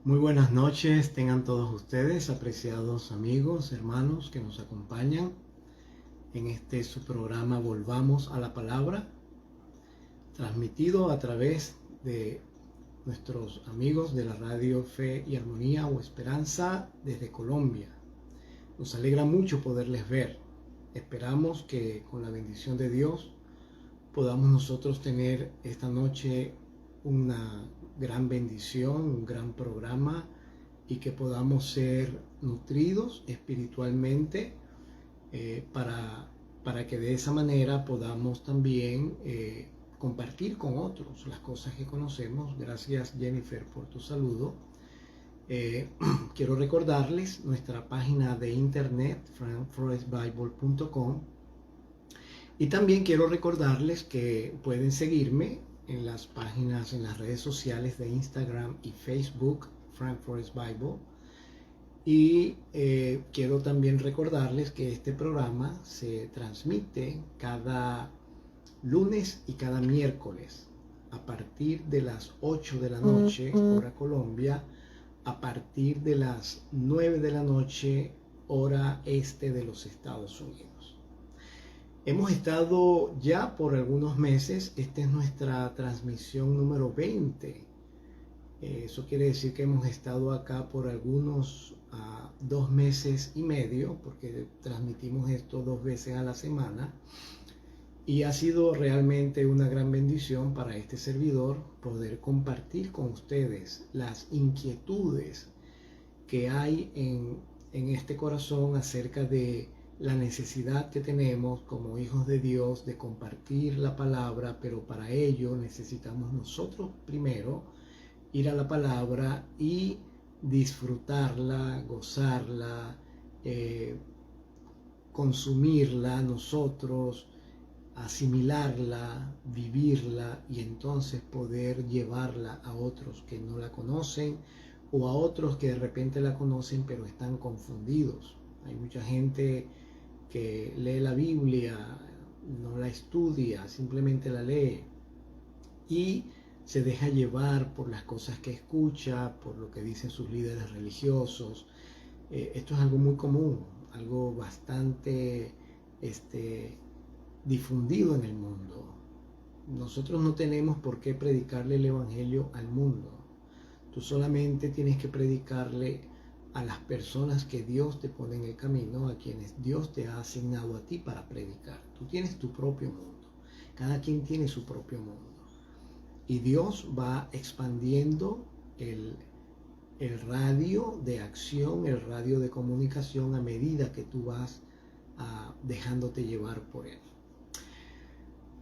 Muy buenas noches, tengan todos ustedes, apreciados amigos, hermanos que nos acompañan en su programa Volvamos a la Palabra, transmitido a través de nuestros amigos de la radio Fe y Armonía o Esperanza desde Colombia. Nos alegra mucho poderles ver. Esperamos que con la bendición de Dios podamos nosotros tener esta noche una gran bendición, un gran programa y que podamos ser nutridos espiritualmente para que de esa manera podamos también compartir con otros las cosas que conocemos. Gracias, Jennifer, por tu saludo. Quiero recordarles nuestra página de internet frankforestbible.com y también quiero recordarles que pueden seguirme en las páginas, en las redes sociales de Instagram y Facebook, Frank Forest Bible. Y quiero también recordarles que este programa se transmite cada lunes y cada miércoles a partir de las 8 de la noche, hora Colombia, a partir de las 9 de la noche, hora este de los Estados Unidos. Hemos estado ya por algunos meses, esta es nuestra transmisión número 20. Eso quiere decir que hemos estado acá por algunos 2 meses y medio, porque transmitimos esto 2 veces a la semana. Y ha sido realmente una gran bendición para este servidor poder compartir con ustedes las inquietudes que hay en este corazón acerca de la necesidad que tenemos como hijos de Dios de compartir la palabra, pero para ello necesitamos nosotros primero ir a la palabra y disfrutarla, gozarla, consumirla nosotros, asimilarla, vivirla y entonces poder llevarla a otros que no la conocen o a otros que de repente la conocen pero están confundidos. Hay mucha gente que lee la Biblia, no la estudia, simplemente la lee y se deja llevar por las cosas que escucha, por lo que dicen sus líderes religiosos. Esto es algo muy común, algo bastante difundido en el mundo. Nosotros no tenemos por qué predicarle el Evangelio al mundo. Tú solamente tienes que predicarle a las personas que Dios te pone en el camino, a quienes Dios te ha asignado a ti para predicar. Tú tienes tu propio mundo. Cada quien tiene su propio mundo. Y Dios va expandiendo el radio de acción, el radio de comunicación a medida que tú vas dejándote llevar por Él.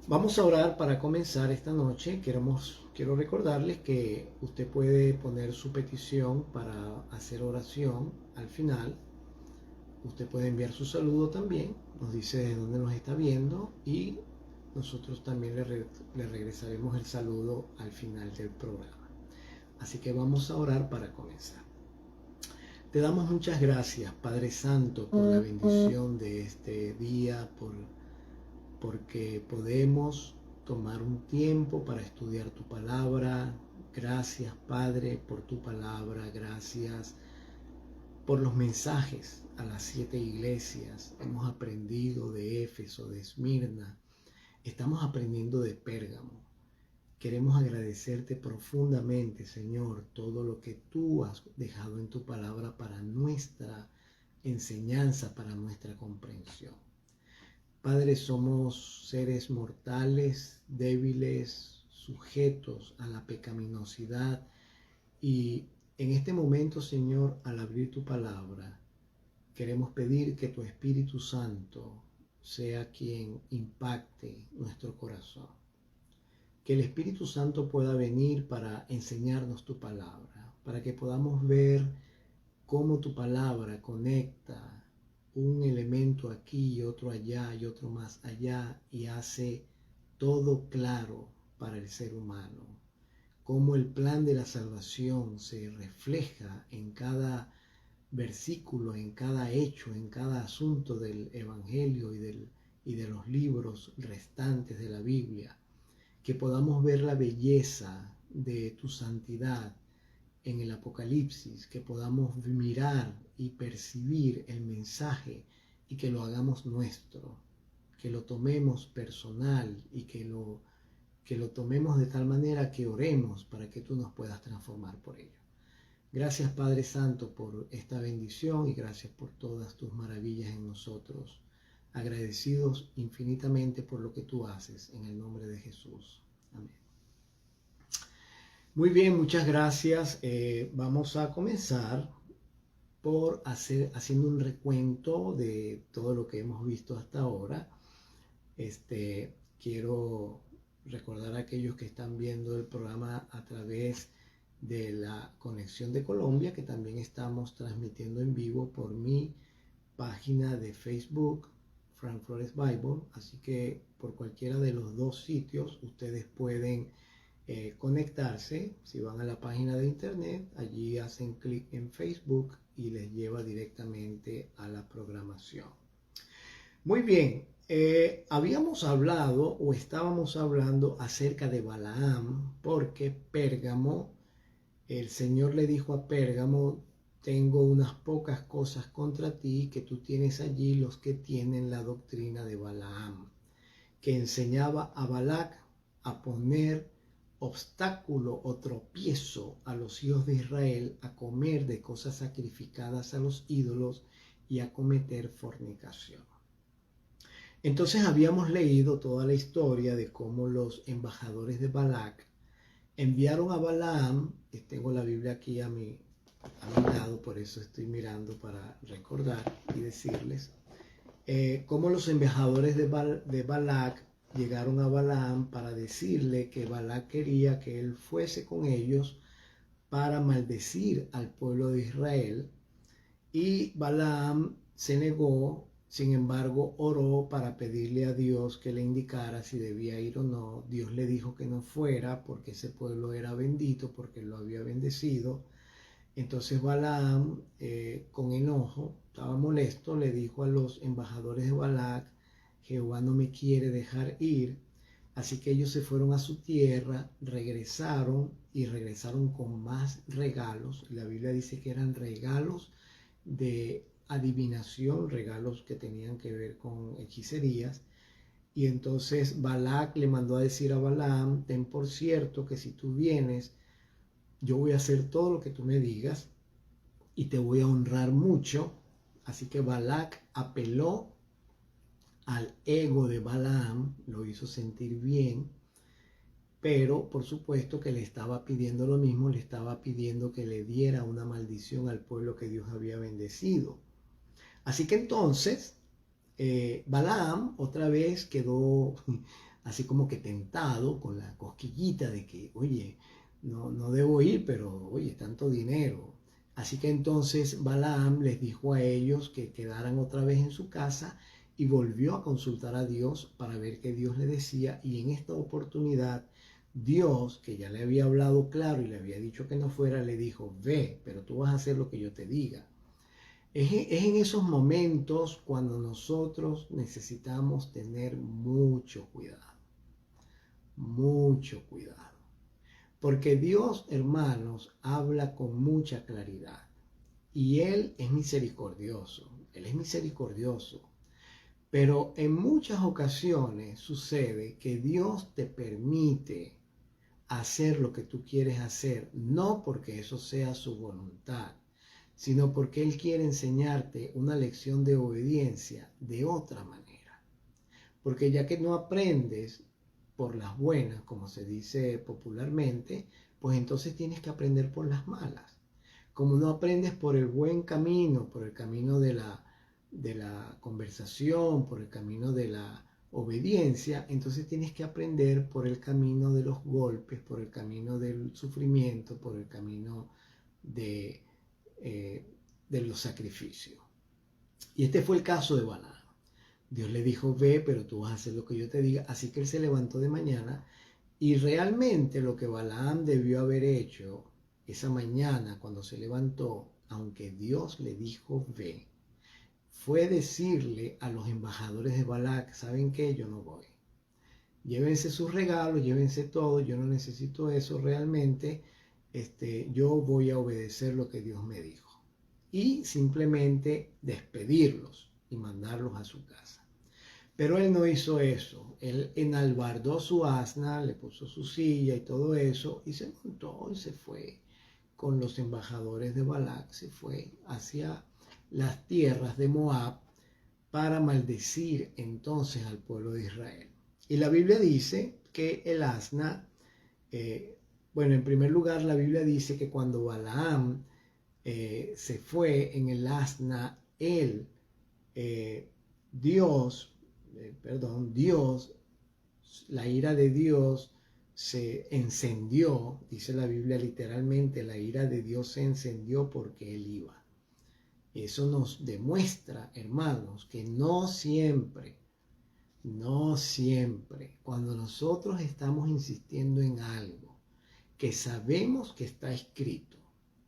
Vamos a orar para comenzar esta noche. Quiero recordarles que usted puede poner su petición para hacer oración al final. Usted puede enviar su saludo también. Nos dice de dónde nos está viendo y nosotros también le regresaremos el saludo al final del programa. Así que vamos a orar para comenzar. Te damos muchas gracias, Padre Santo, por la bendición de este día, porque podemos tomar un tiempo para estudiar tu palabra. Gracias, Padre, por tu palabra. Gracias por los mensajes a las 7 iglesias. Hemos aprendido de Éfeso, de Esmirna. Estamos aprendiendo de Pérgamo. Queremos agradecerte profundamente, Señor, todo lo que tú has dejado en tu palabra para nuestra enseñanza, para nuestra comprensión. Padre, somos seres mortales, débiles, sujetos a la pecaminosidad y en este momento, Señor, al abrir tu palabra, queremos pedir que tu Espíritu Santo sea quien impacte nuestro corazón. Que el Espíritu Santo pueda venir para enseñarnos tu palabra, para que podamos ver cómo tu palabra conecta un elemento aquí y otro allá y otro más allá y hace todo claro para el ser humano. Cómo el plan de la salvación se refleja en cada versículo, en cada hecho, en cada asunto del Evangelio y de los libros restantes de la Biblia. Que podamos ver la belleza de tu santidad en el Apocalipsis, que podamos mirar y percibir el mensaje y que lo hagamos nuestro, que lo tomemos personal y que lo tomemos de tal manera que oremos para que tú nos puedas transformar por ello. Gracias, Padre Santo, por esta bendición y gracias por todas tus maravillas en nosotros. Agradecidos infinitamente por lo que tú haces, en el nombre de Jesús. Amén. Muy bien, muchas gracias. Vamos a comenzar por haciendo un recuento de todo lo que hemos visto hasta ahora. Quiero recordar a aquellos que están viendo el programa a través de la Conexión de Colombia, que también estamos transmitiendo en vivo por mi página de Facebook, Frank Flores Bible. Así que por cualquiera de los dos sitios ustedes pueden conectarse. Si van a la página de internet, allí hacen clic en Facebook y les lleva directamente a la programación. Muy bien, habíamos hablado o estábamos hablando acerca de Balaam, porque Pérgamo, el Señor le dijo a Pérgamo: tengo unas pocas cosas contra ti, que tú tienes allí los que tienen la doctrina de Balaam, que enseñaba a Balac a poner obstáculo o tropiezo a los hijos de Israel a comer de cosas sacrificadas a los ídolos y a cometer fornicación. Entonces habíamos leído toda la historia de cómo los embajadores de Balac enviaron a Balaam. Tengo la Biblia aquí a mi lado, por eso estoy mirando para recordar y decirles cómo los embajadores de Balac llegaron a Balaam para decirle que Balac quería que él fuese con ellos para maldecir al pueblo de Israel, y Balaam se negó. Sin embargo, oró para pedirle a Dios que le indicara si debía ir o no. Dios le dijo que no fuera porque ese pueblo era bendito, porque él lo había bendecido. Entonces Balaam, con enojo, estaba molesto, le dijo a los embajadores de Balac: Jehová no me quiere dejar ir. Así que ellos se fueron a su tierra, regresaron con más regalos. La Biblia dice que eran regalos de adivinación, regalos que tenían que ver con hechicerías. Y entonces Balac le mandó a decir a Balaam: ten por cierto que si tú vienes, yo voy a hacer todo lo que tú me digas y te voy a honrar mucho. Así que Balac apeló al ego de Balaam, lo hizo sentir bien, pero por supuesto que le estaba pidiendo lo mismo, le estaba pidiendo que le diera una maldición al pueblo que Dios había bendecido. Así que entonces Balaam otra vez quedó así como que tentado, con la cosquillita de que, oye, no debo ir, pero oye, tanto dinero. Así que entonces Balaam les dijo a ellos que quedaran otra vez en su casa y volvió a consultar a Dios para ver qué Dios le decía. Y en esta oportunidad Dios, que ya le había hablado claro y le había dicho que no fuera, le dijo: ve, pero tú vas a hacer lo que yo te diga. Es en esos momentos cuando nosotros necesitamos tener mucho cuidado, mucho cuidado. Porque Dios, hermanos, habla con mucha claridad y Él es misericordioso, Él es misericordioso. Pero en muchas ocasiones sucede que Dios te permite hacer lo que tú quieres hacer, no porque eso sea su voluntad, sino porque Él quiere enseñarte una lección de obediencia de otra manera. Porque ya que no aprendes por las buenas, como se dice popularmente, pues entonces tienes que aprender por las malas. Como no aprendes por el buen camino, por el camino de la conversación, por el camino de la obediencia, entonces tienes que aprender por el camino de los golpes, por el camino del sufrimiento, por el camino de los sacrificios. Y este fue el caso de Balaam. Dios le dijo: ve, pero tú vas a hacer lo que yo te diga. Así que él se levantó de mañana, y realmente lo que Balaam debió haber hecho esa mañana cuando se levantó, aunque Dios le dijo ve, fue decirle a los embajadores de Balac: ¿saben qué? Yo no voy. Llévense sus regalos, llévense todo, yo no necesito eso realmente. yo voy a obedecer lo que Dios me dijo. Y simplemente despedirlos y mandarlos a su casa. Pero él no hizo eso. Él enalbardó su asna, le puso su silla y todo eso, y se montó y se fue con los embajadores de Balac, se fue hacia las tierras de Moab para maldecir entonces al pueblo de Israel. Y la Biblia dice que el asna, bueno, en primer lugar la Biblia dice que cuando Balaam se fue en el asna, Dios, la ira de Dios se encendió, dice la Biblia literalmente, la ira de Dios se encendió porque él iba. Eso nos demuestra, hermanos, que no siempre, cuando nosotros estamos insistiendo en algo que sabemos que está escrito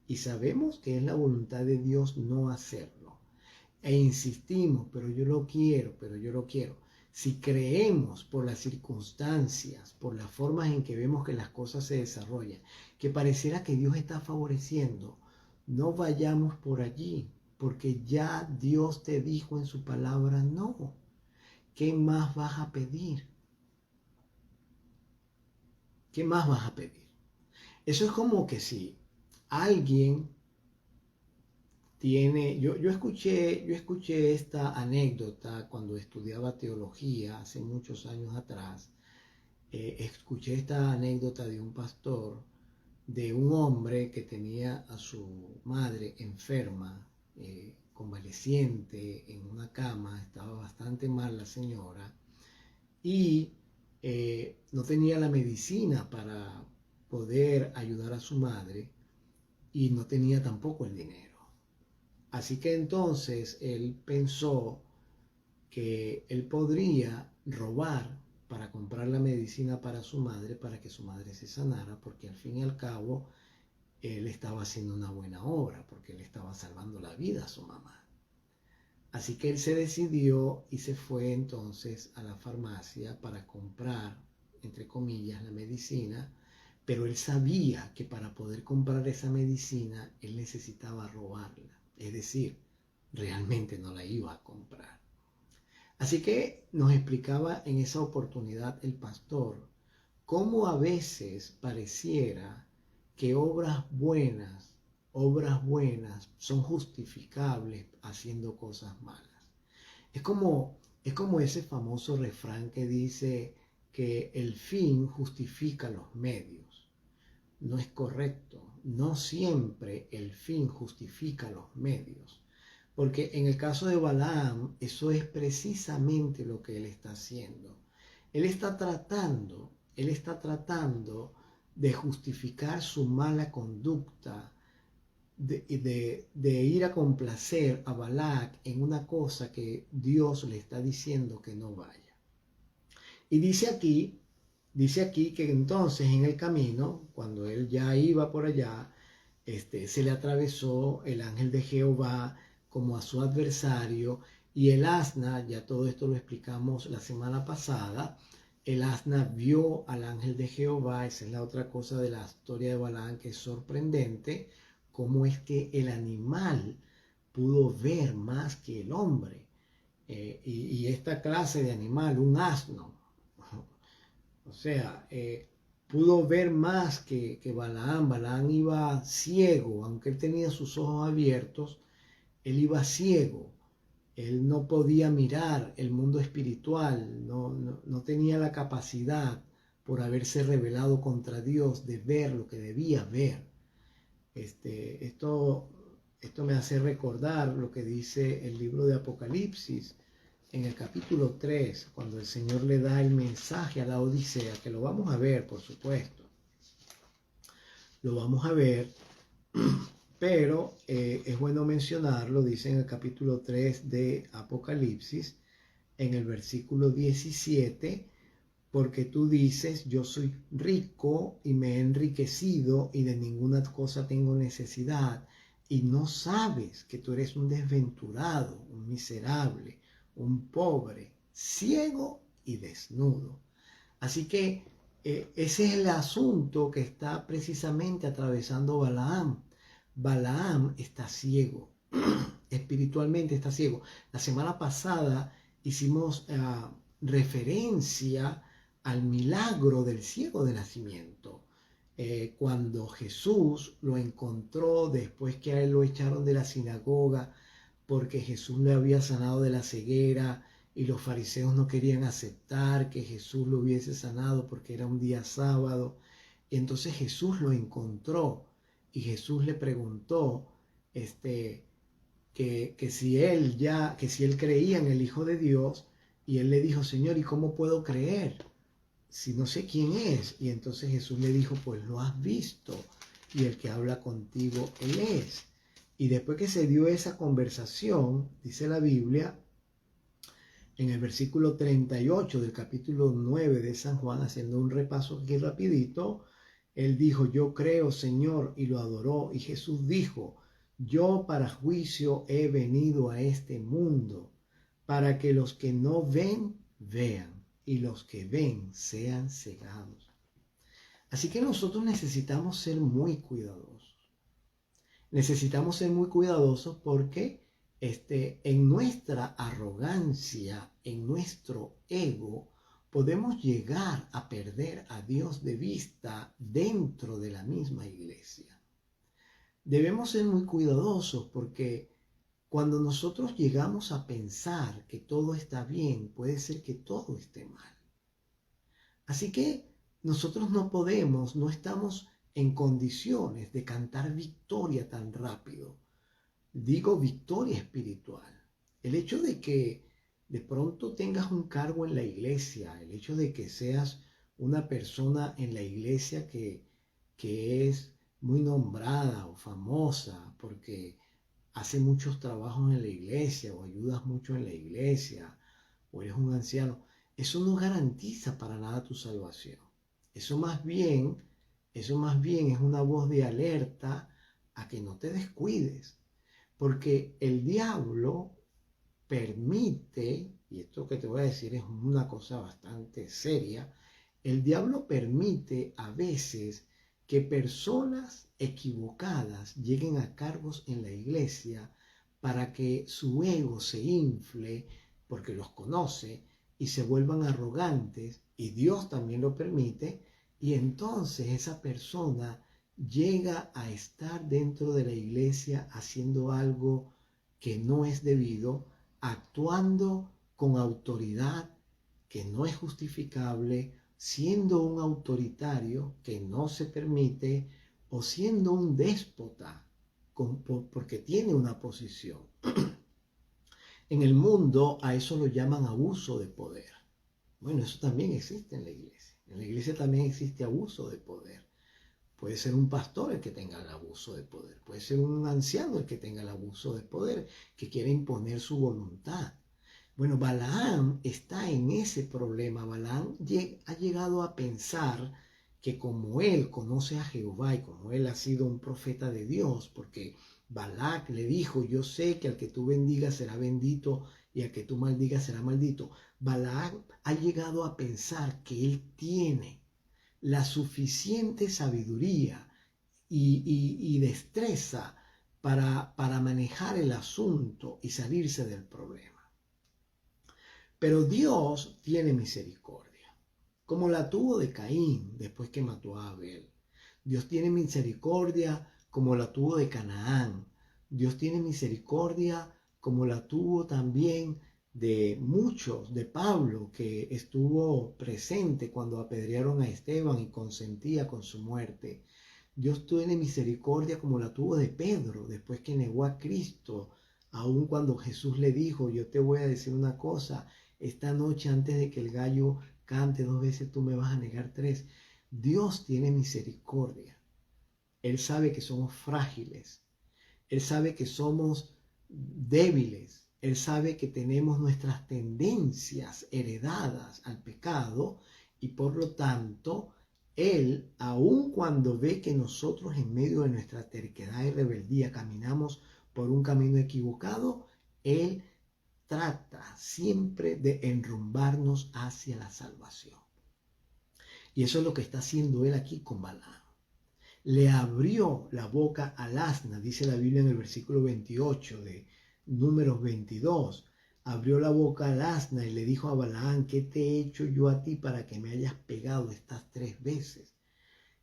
y sabemos que es la voluntad de Dios no hacerlo, e insistimos, pero yo lo quiero, si creemos por las circunstancias, por las formas en que vemos que las cosas se desarrollan, que pareciera que Dios está favoreciendo, no vayamos por allí, porque ya Dios te dijo en su palabra no. ¿Qué más vas a pedir? ¿Qué más vas a pedir? Eso es como que si alguien tiene, yo escuché esta anécdota cuando estudiaba teología hace muchos años atrás. Escuché esta anécdota de un pastor, de un hombre que tenía a su madre enferma, convaleciente en una cama, estaba bastante mal la señora, y no tenía la medicina para poder ayudar a su madre, y no tenía tampoco el dinero. Así que entonces él pensó que él podría robar para comprar la medicina para su madre, para que su madre se sanara, porque al fin y al cabo él estaba haciendo una buena obra, porque él estaba salvando la vida a su mamá. Así que él se decidió y se fue entonces a la farmacia para comprar, entre comillas, la medicina, pero él sabía que para poder comprar esa medicina él necesitaba robarla. Es decir, realmente no la iba a comprar. Así que nos explicaba en esa oportunidad el pastor cómo a veces pareciera que obras buenas son justificables haciendo cosas malas. Es como ese famoso refrán que dice que el fin justifica los medios. No es correcto. No siempre el fin justifica los medios. Porque en el caso de Balaam, eso es precisamente lo que él está haciendo. Él está tratando de justificar su mala conducta, de ir a complacer a Balac en una cosa que Dios le está diciendo que no vaya. Y dice aquí que entonces en el camino, cuando él ya iba por allá, se le atravesó el ángel de Jehová como a su adversario, y el asna, ya todo esto lo explicamos la semana pasada, el asna vio al ángel de Jehová. Esa es la otra cosa de la historia de Balaam que es sorprendente, cómo es que el animal pudo ver más que el hombre. Y esta clase de animal, un asno, o sea, pudo ver más que Balaam. Balaam iba ciego, aunque él tenía sus ojos abiertos, él iba ciego. Él no podía mirar el mundo espiritual, no tenía la capacidad, por haberse rebelado contra Dios, de ver lo que debía ver. Esto me hace recordar lo que dice el libro de Apocalipsis en el capítulo 3, cuando el Señor le da el mensaje a la Odisea, que lo vamos a ver, por supuesto. Lo vamos a ver, pero es bueno mencionarlo. Dice en el capítulo 3 de Apocalipsis, en el versículo 17, porque tú dices, yo soy rico y me he enriquecido y de ninguna cosa tengo necesidad, y no sabes que tú eres un desventurado, un miserable, un pobre, ciego y desnudo. Así que ese es el asunto que está precisamente atravesando Balaam. Balaam está ciego, espiritualmente está ciego. La semana pasada hicimos referencia al milagro del ciego de nacimiento. Cuando Jesús lo encontró después que a él lo echaron de la sinagoga porque Jesús le había sanado de la ceguera y los fariseos no querían aceptar que Jesús lo hubiese sanado porque era un día sábado. Y entonces Jesús lo encontró y Jesús le preguntó que si él creía en el Hijo de Dios, y él le dijo: Señor, ¿y cómo puedo creer si no sé quién es? Y entonces Jesús le dijo: pues lo has visto, y el que habla contigo, él es. Y después que se dio esa conversación, dice la Biblia, en el versículo 38 del capítulo 9 de San Juan, haciendo un repaso aquí rapidito, él dijo: yo creo, Señor, y lo adoró. Y Jesús dijo: yo para juicio he venido a este mundo, para que los que no ven, vean, y los que ven sean cegados. Así que nosotros necesitamos ser muy cuidadosos. Necesitamos ser muy cuidadosos porque en nuestra arrogancia, en nuestro ego, podemos llegar a perder a Dios de vista dentro de la misma iglesia. Debemos ser muy cuidadosos porque cuando nosotros llegamos a pensar que todo está bien, puede ser que todo esté mal. Así que nosotros no estamos en condiciones de cantar victoria tan rápido. Digo victoria espiritual. El hecho de que de pronto tengas un cargo en la iglesia, el hecho de que seas una persona en la iglesia que es muy nombrada o famosa porque hace muchos trabajos en la iglesia o ayudas mucho en la iglesia o eres un anciano, eso no garantiza para nada tu salvación. Eso más bien es una voz de alerta a que no te descuides, porque el diablo permite, y esto que te voy a decir es una cosa bastante seria, el diablo permite a veces que personas equivocadas lleguen a cargos en la iglesia para que su ego se infle porque los conoce y se vuelvan arrogantes, y Dios también lo permite, y entonces esa persona llega a estar dentro de la iglesia haciendo algo que no es debido, actuando con autoridad que no es justificable, siendo un autoritario que no se permite, o siendo un déspota porque tiene una posición. En el mundo a eso lo llaman abuso de poder. Bueno, eso también existe en la iglesia. En la iglesia también existe abuso de poder. Puede ser un pastor el que tenga el abuso de poder. Puede ser un anciano el que tenga el abuso de poder, que quiere imponer su voluntad. Bueno, Balaam está en ese problema. Balaam ha llegado a pensar que como él conoce a Jehová y como él ha sido un profeta de Dios, porque Balac le dijo: yo sé que al que tú bendigas será bendito y al que tú maldigas será maldito. Balac ha llegado a pensar que él tiene la suficiente sabiduría y destreza para manejar el asunto y salirse del problema. Pero Dios tiene misericordia, como la tuvo de Caín después que mató a Abel. Dios tiene misericordia como la tuvo de Canaán. Dios tiene misericordia como la tuvo también de muchos, de Pablo, que estuvo presente cuando apedrearon a Esteban y consentía con su muerte. Dios tiene misericordia como la tuvo de Pedro después que negó a Cristo, aun cuando Jesús le dijo: yo te voy a decir una cosa, esta noche antes de que el gallo cante 2 veces tú me vas a negar 3. Dios tiene misericordia. Él sabe que somos frágiles. Él sabe que somos débiles. Él sabe que tenemos nuestras tendencias heredadas al pecado y por lo tanto, Él, aun cuando ve que nosotros en medio de nuestra terquedad y rebeldía caminamos por un camino equivocado, Él trata siempre de enrumbarnos hacia la salvación. Y eso es lo que está haciendo él aquí con Balaam. Le abrió la boca al asna, dice la Biblia en el versículo 28 de Números 22. Abrió la boca al asna y le dijo a Balaam: ¿qué te he hecho yo a ti para que me hayas pegado estas 3 veces?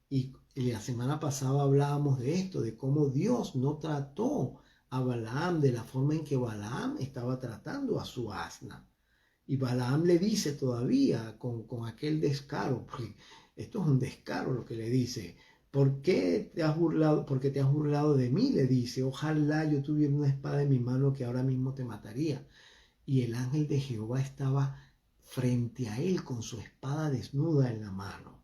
Y la semana pasada hablábamos de esto, de cómo Dios no trató a Balaam de la forma en que Balaam estaba tratando a su asna. Y Balaam le dice todavía con aquel descaro, porque esto es un descaro lo que le dice: ¿por qué te has burlado? Porque te has burlado de mí, le dice. Ojalá yo tuviera una espada en mi mano que ahora mismo te mataría. Y el ángel de Jehová estaba frente a él con su espada desnuda en la mano.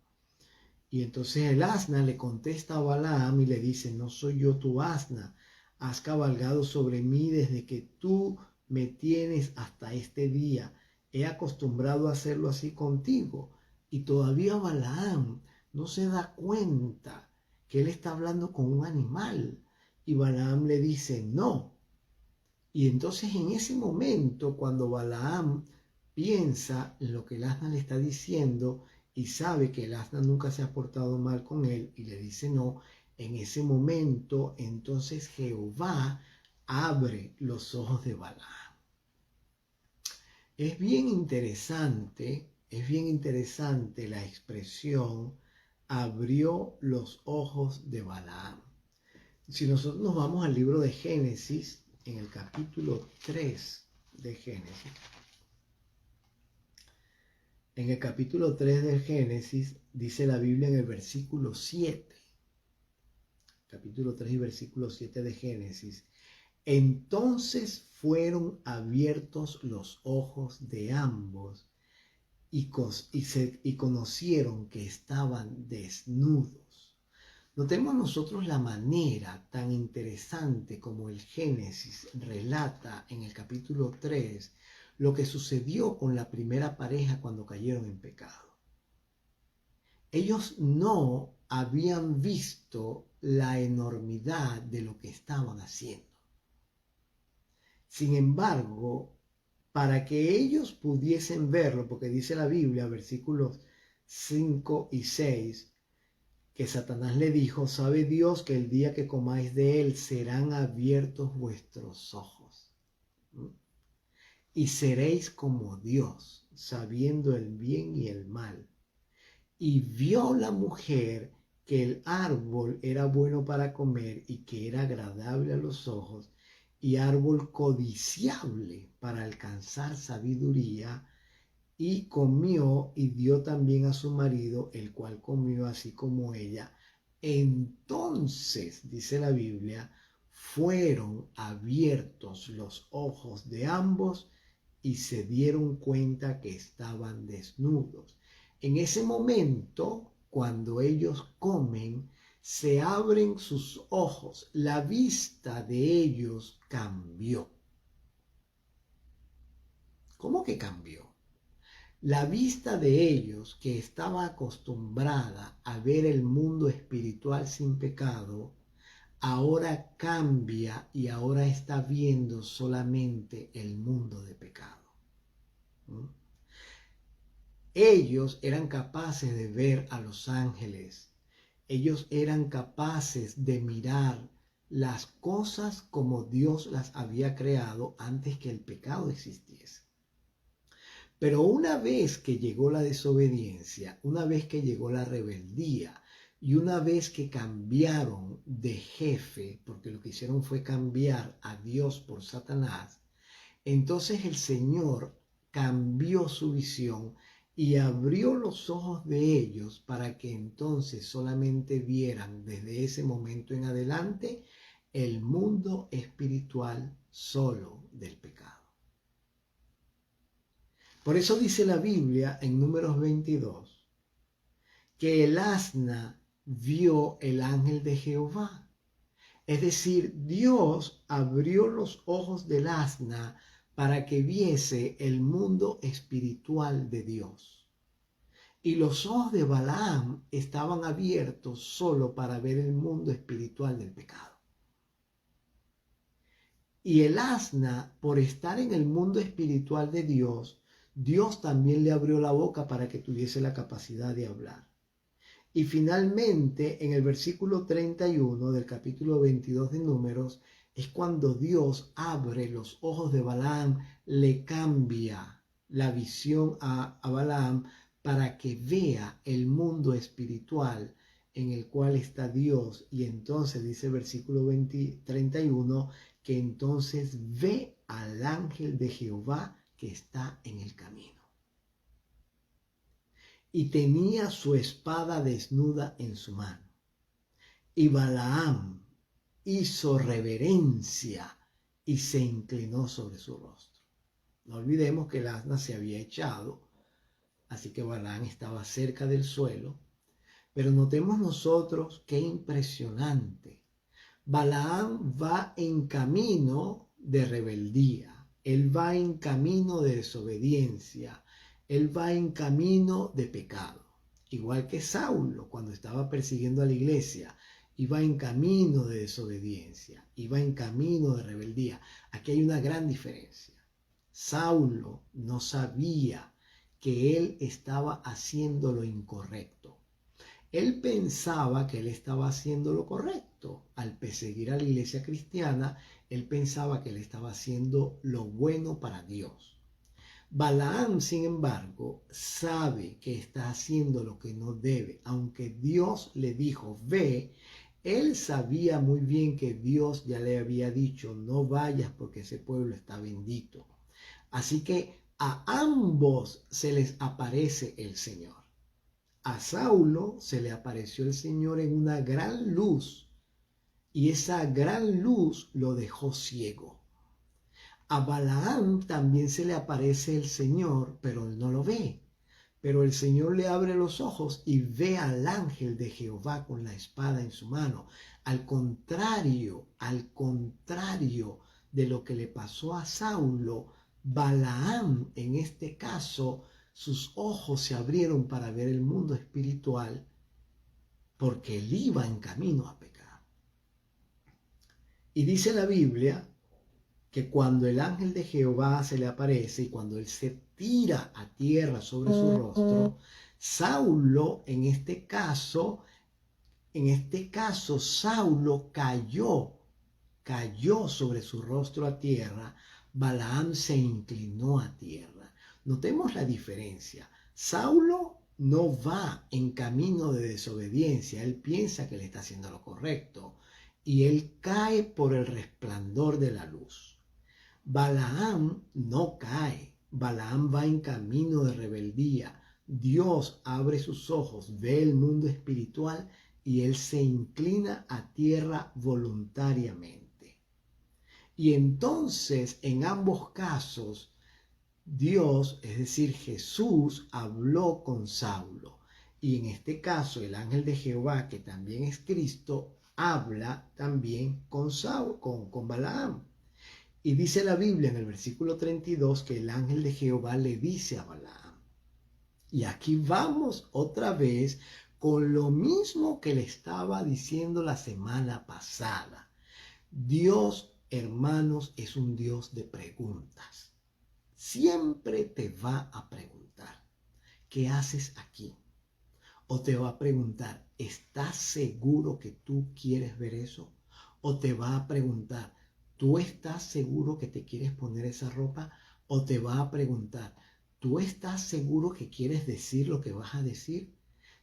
Y entonces el asna le contesta a Balaam y le dice: no soy yo tu asna, has cabalgado sobre mí desde que tú me tienes hasta este día. He acostumbrado a hacerlo así contigo. Y todavía Balaam no se da cuenta que él está hablando con un animal. Y Balaam le dice: no. Y entonces en ese momento, cuando Balaam piensa en lo que el asna le está diciendo y sabe que el asna nunca se ha portado mal con él y le dice no, en ese momento entonces Jehová abre los ojos de Balaam. Es bien interesante la expresión abrió los ojos de Balaam. Si nosotros nos vamos al libro de Génesis, en el capítulo 3 de Génesis, en el capítulo 3 de Génesis dice la Biblia en el versículo 7, capítulo 3 y versículo 7 de Génesis: entonces fueron abiertos los ojos de ambos y conocieron que estaban desnudos. Notemos nosotros la manera tan interesante como el Génesis relata en el capítulo 3 lo que sucedió con la primera pareja cuando cayeron en pecado. Ellos no habían visto la enormidad de lo que estaban haciendo. Sin embargo, para que ellos pudiesen verlo, porque dice la Biblia, versículos 5 y 6, que Satanás le dijo: sabe Dios que el día que comáis de él serán abiertos vuestros ojos y seréis como Dios, sabiendo el bien y el mal. Y vio la mujer que el árbol era bueno para comer y que era agradable a los ojos y árbol codiciable para alcanzar sabiduría, y comió y dio también a su marido, el cual comió así como ella. Entonces, dice la Biblia, fueron abiertos los ojos de ambos y se dieron cuenta que estaban desnudos. En ese momento, cuando ellos comen, se abren sus ojos, la vista de ellos cambió. ¿Cómo que cambió? La vista de ellos, que estaba acostumbrada a ver el mundo espiritual sin pecado, ahora cambia y ahora está viendo solamente el mundo de pecado. Ellos eran capaces de ver a los ángeles. Ellos eran capaces de mirar las cosas como Dios las había creado antes que el pecado existiese. Pero una vez que llegó la desobediencia, una vez que llegó la rebeldía y una vez que cambiaron de jefe, porque lo que hicieron fue cambiar a Dios por Satanás, entonces el Señor cambió su visión y abrió los ojos de ellos para que entonces solamente vieran desde ese momento en adelante el mundo espiritual solo del pecado. Por eso dice la Biblia en Números 22 que el asna vio el ángel de Jehová. Es decir, Dios abrió los ojos del asna para que viese el mundo espiritual de Dios. Y los ojos de Balaam estaban abiertos solo para ver el mundo espiritual del pecado. Y el asna, por estar en el mundo espiritual de Dios, Dios también le abrió la boca para que tuviese la capacidad de hablar. Y finalmente, en el versículo 31 del capítulo 22 de Números, es cuando Dios abre los ojos de Balaam, le cambia la visión a Balaam para que vea el mundo espiritual en el cual está Dios. Y entonces dice el versículo 31 que entonces ve al ángel de Jehová que está en el camino. Y tenía su espada desnuda en su mano. Y Balaam hizo reverencia y se inclinó sobre su rostro. No olvidemos que el asna se había echado, así que Balaam estaba cerca del suelo. Pero notemos nosotros qué impresionante. Balaam va en camino de rebeldía, él va en camino de desobediencia, él va en camino de pecado. Igual que Saulo cuando estaba persiguiendo a la iglesia, iba en camino de desobediencia, iba en camino de rebeldía. Aquí hay una gran diferencia. Saulo no sabía que él estaba haciendo lo incorrecto. Él pensaba que él estaba haciendo lo correcto. Al perseguir a la iglesia cristiana, él pensaba que él estaba haciendo lo bueno para Dios. Balaam, sin embargo, sabe que está haciendo lo que no debe. Aunque Dios le dijo, ve, él sabía muy bien que Dios ya le había dicho, no vayas porque ese pueblo está bendito. Así que a ambos se les aparece el Señor. A Saulo se le apareció el Señor en una gran luz y esa gran luz lo dejó ciego. A Balaam también se le aparece el Señor, pero él no lo ve. Pero el Señor le abre los ojos y ve al ángel de Jehová con la espada en su mano. Al contrario de lo que le pasó a Saulo, Balaam en este caso sus ojos se abrieron para ver el mundo espiritual porque él iba en camino a pecar. Y dice la Biblia que cuando el ángel de Jehová se le aparece y cuando él se tira a tierra sobre su rostro, Saulo en este caso Saulo cayó sobre su rostro a tierra, Balaam se inclinó a tierra. Notemos la diferencia. Saulo no va en camino de desobediencia, él piensa que le está haciendo lo correcto y él cae por el resplandor de la luz. Balaam no cae, Balaam va en camino de rebeldía. Dios abre sus ojos, ve el mundo espiritual y él se inclina a tierra voluntariamente. Y entonces, en ambos casos, Dios, es decir, Jesús, habló con Saulo. Y en este caso, el ángel de Jehová, que también es Cristo, habla también con Balaam. Y dice la Biblia en el versículo 32 que el ángel de Jehová le dice a Balaam. Y aquí vamos otra vez con lo mismo que le estaba diciendo la semana pasada. Dios, hermanos, es un Dios de preguntas. Siempre te va a preguntar, ¿qué haces aquí? O te va a preguntar, ¿estás seguro que tú quieres ver eso? O te va a preguntar, ¿tú estás seguro que te quieres poner esa ropa? O te va a preguntar, ¿tú estás seguro que quieres decir lo que vas a decir?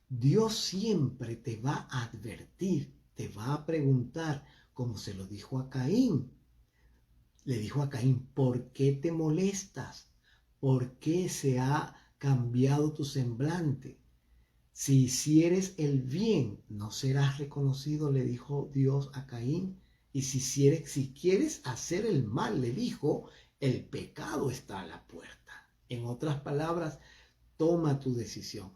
Dios siempre te va a advertir, te va a preguntar, como se lo dijo a Caín. Le dijo a Caín, ¿por qué te molestas? ¿Por qué se ha cambiado tu semblante? Si hicieres el bien, no serás reconocido, le dijo Dios a Caín. Y si quieres hacer el mal, le dijo, el pecado está a la puerta. En otras palabras, toma tu decisión.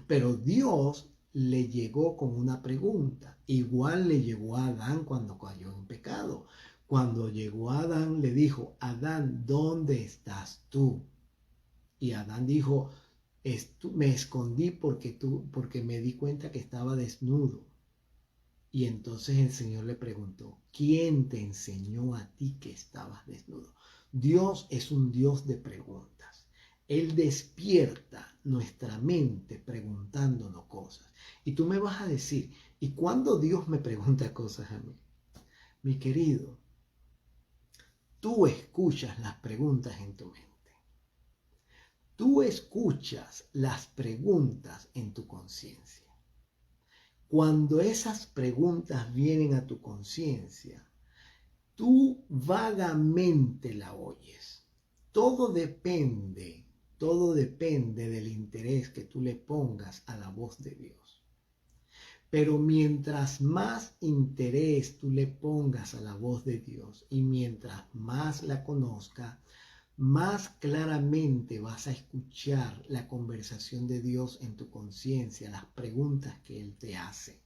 Pero Dios le llegó con una pregunta. Igual le llegó a Adán cuando cayó en pecado. Cuando llegó a Adán, le dijo, Adán, ¿dónde estás tú? Y Adán dijo, me escondí porque me di cuenta que estaba desnudo. Y entonces el Señor le preguntó, ¿quién te enseñó a ti que estabas desnudo? Dios es un Dios de preguntas. Él despierta nuestra mente preguntándonos cosas. Y tú me vas a decir, ¿y cuándo Dios me pregunta cosas a mí? Mi querido, tú escuchas las preguntas en tu mente. Tú escuchas las preguntas en tu conciencia. Cuando esas preguntas vienen a tu conciencia, tú vagamente la oyes. Todo depende del interés que tú le pongas a la voz de Dios. Pero mientras más interés tú le pongas a la voz de Dios y mientras más la conozcas, más claramente vas a escuchar la conversación de Dios en tu conciencia, las preguntas que Él te hace.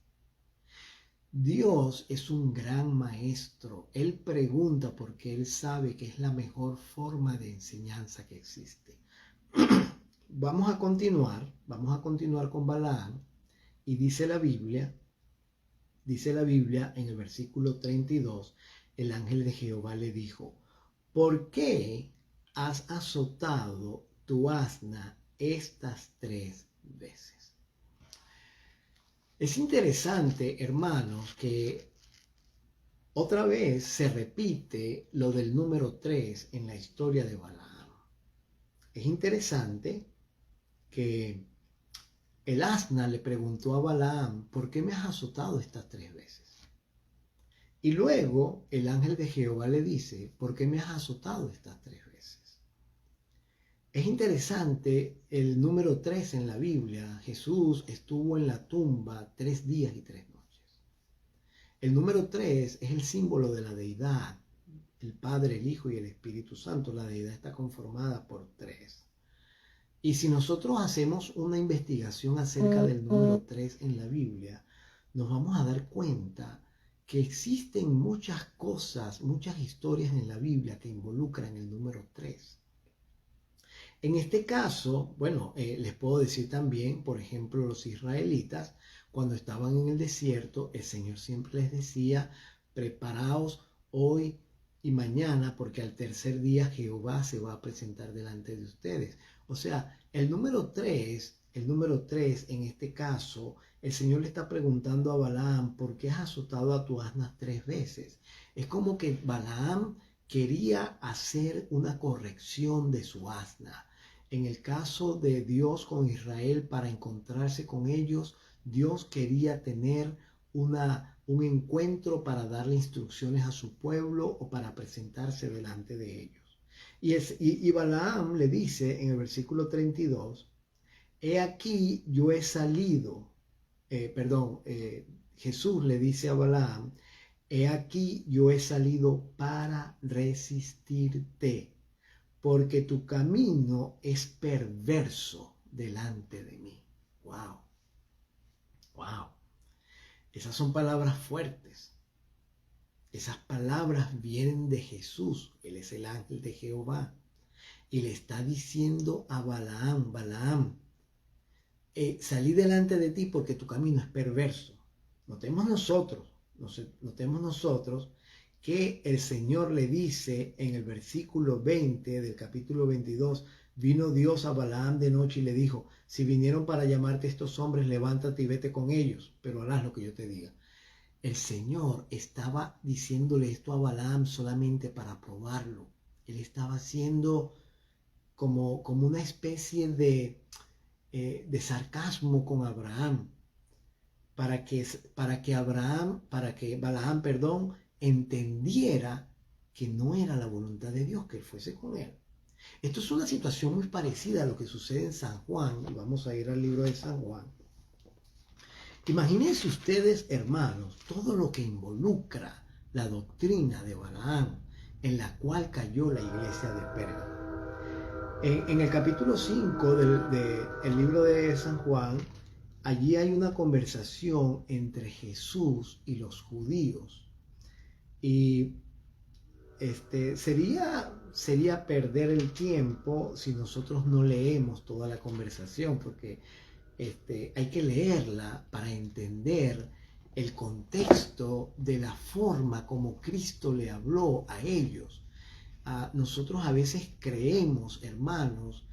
Dios es un gran maestro. Él pregunta porque Él sabe que es la mejor forma de enseñanza que existe. Vamos a continuar con Balaam, y dice la Biblia en el versículo 32, el ángel de Jehová le dijo, ¿por qué has azotado tu asna estas 3 veces? Es interesante, hermanos, que otra vez se repite lo del número 3 en la historia de Balaam. Es interesante que el asna le preguntó a Balaam, ¿por qué me has azotado estas 3 veces? Y luego el ángel de Jehová le dice, ¿por qué me has azotado estas 3 veces? Es interesante el número 3 en la Biblia. Jesús estuvo en la tumba 3 días y 3 noches. El número 3 es el símbolo de la deidad, el Padre, el Hijo y el Espíritu Santo. La deidad está conformada por 3. Y si nosotros hacemos una investigación acerca del número 3 en la Biblia, nos vamos a dar cuenta que existen muchas cosas, muchas historias en la Biblia que involucran el número 3. En este caso, les puedo decir también, por ejemplo, los israelitas, cuando estaban en el desierto, el Señor siempre les decía, preparaos hoy y mañana, porque al tercer día Jehová se va a presentar delante de ustedes. O sea, el número 3 en este caso, el Señor le está preguntando a Balaam, ¿por qué has azotado a tu asna 3 veces? Es como que Balaam quería hacer una corrección de su asna. En el caso de Dios con Israel, para encontrarse con ellos, Dios quería tener un encuentro para darle instrucciones a su pueblo o para presentarse delante de ellos. Y Balaam le dice en el versículo 32, he aquí yo he salido, Jesús le dice a Balaam, he aquí yo he salido para resistirte, porque tu camino es perverso delante de mí. ¡Wow! ¡Wow! Esas son palabras fuertes. Esas palabras vienen de Jesús. Él es el ángel de Jehová. Y le está diciendo a Balaam, Balaam, salí delante de ti porque tu camino es perverso. Notemos nosotros que el Señor le dice en el versículo 20 del capítulo 22, vino Dios a Balaam de noche y le dijo, si vinieron para llamarte estos hombres, levántate y vete con ellos, pero harás lo que yo te diga. El Señor estaba diciéndole esto a Balaam solamente para probarlo. Él estaba haciendo como una especie de sarcasmo con Abraham, para que Balaam, entendiera que no era la voluntad de Dios que él fuese con él. Esto es una situación muy parecida a lo que sucede en San Juan, y vamos a ir al libro de San Juan. Imagínense ustedes, hermanos, todo lo que involucra la doctrina de Balaam, en la cual cayó la iglesia de Pérgamo. En el capítulo 5 del libro de San Juan, allí hay una conversación entre Jesús y los judíos. Y sería perder el tiempo si nosotros no leemos toda la conversación, porque hay que leerla para entender el contexto de la forma como Cristo le habló a ellos. Nosotros a veces creemos, hermanos,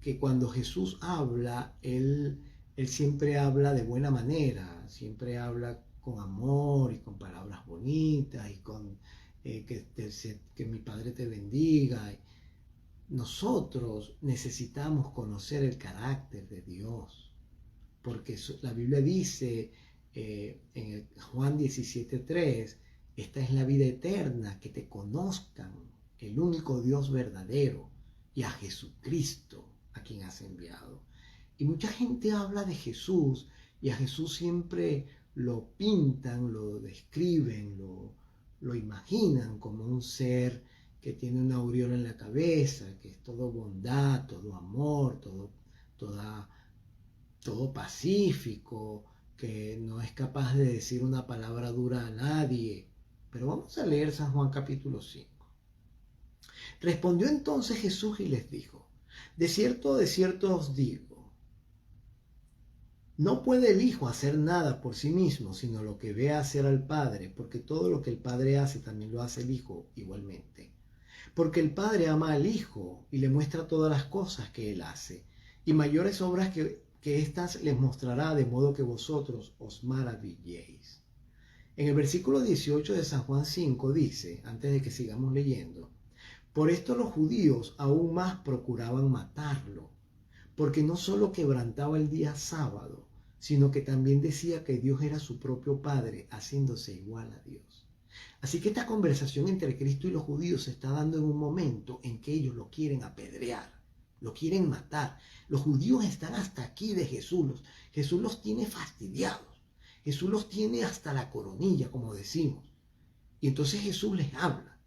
que cuando Jesús habla, él siempre habla de buena manera, siempre habla con amor y con palabras bonitas y con que mi Padre te bendiga. Nosotros necesitamos conocer el carácter de Dios, porque la Biblia dice en Juan 17:3, esta es la vida eterna, que te conozcan, el único Dios verdadero, y a Jesucristo, a quien has enviado. Y mucha gente habla de Jesús, y a Jesús siempre lo pintan, lo describen, lo imaginan como un ser que tiene una aureola en la cabeza, que es todo bondad, todo amor, todo pacífico, que no es capaz de decir una palabra dura a nadie. Pero vamos a leer San Juan capítulo 5. Respondió entonces Jesús y les dijo: de cierto os digo, no puede el Hijo hacer nada por sí mismo, sino lo que ve hacer al Padre, porque todo lo que el Padre hace también lo hace el Hijo igualmente. Porque el Padre ama al Hijo y le muestra todas las cosas que Él hace, y mayores obras que éstas les mostrará, de modo que vosotros os maravilléis. En el versículo 18 de San Juan 5 dice, antes de que sigamos leyendo: por esto los judíos aún más procuraban matarlo, porque no solo quebrantaba el día sábado, sino que también decía que Dios era su propio Padre, haciéndose igual a Dios. Así que esta conversación entre Cristo y los judíos se está dando en un momento en que ellos lo quieren apedrear, lo quieren matar. Los judíos están hasta aquí de Jesús. Jesús los tiene fastidiados. Jesús los tiene hasta la coronilla, como decimos. Y entonces Jesús les habla.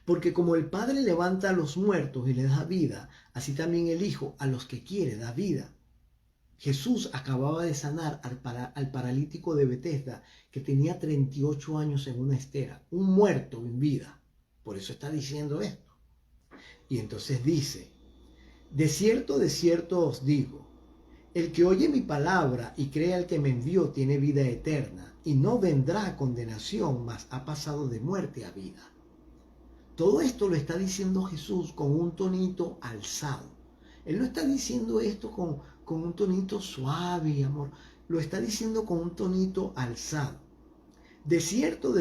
Porque como el Padre levanta a los muertos y les da vida, así también el Hijo a los que quiere da vida. Jesús acababa de sanar al paralítico de Betesda, que tenía 38 años en una estera, un muerto en vida. Por eso está diciendo esto. Y entonces dice: de cierto os digo, el que oye mi palabra y cree al que me envió tiene vida eterna, y no vendrá a condenación, mas ha pasado de muerte a vida. Todo esto lo está diciendo Jesús con un tonito alzado. Él no está diciendo esto con un tonito suave y amor. Lo está diciendo con un tonito alzado. De cierto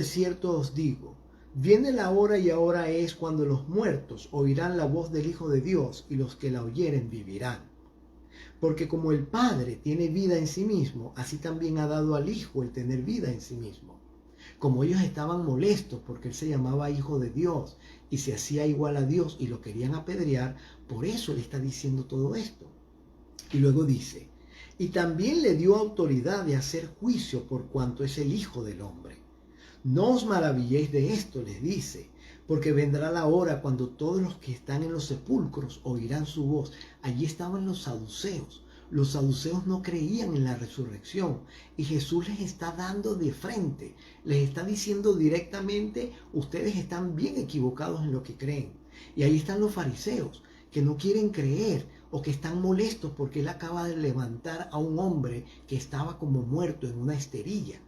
os digo, viene la hora y ahora es cuando los muertos oirán la voz del Hijo de Dios, y los que la oyeren vivirán. Porque como el Padre tiene vida en sí mismo, así también ha dado al Hijo el tener vida en sí mismo. Como ellos estaban molestos porque Él se llamaba Hijo de Dios y se hacía igual a Dios y lo querían apedrear, por eso Él está diciendo todo esto. Y luego dice: y también le dio autoridad de hacer juicio por cuanto es el Hijo del Hombre. No os maravilléis de esto, les dice, porque vendrá la hora cuando todos los que están en los sepulcros oirán su voz. Allí estaban los saduceos. Los saduceos no creían en la resurrección y Jesús les está dando de frente, les está diciendo directamente: ustedes están bien equivocados en lo que creen. Y ahí están los fariseos, que no quieren creer o que están molestos porque Él acaba de levantar a un hombre que estaba como muerto en una esterilla.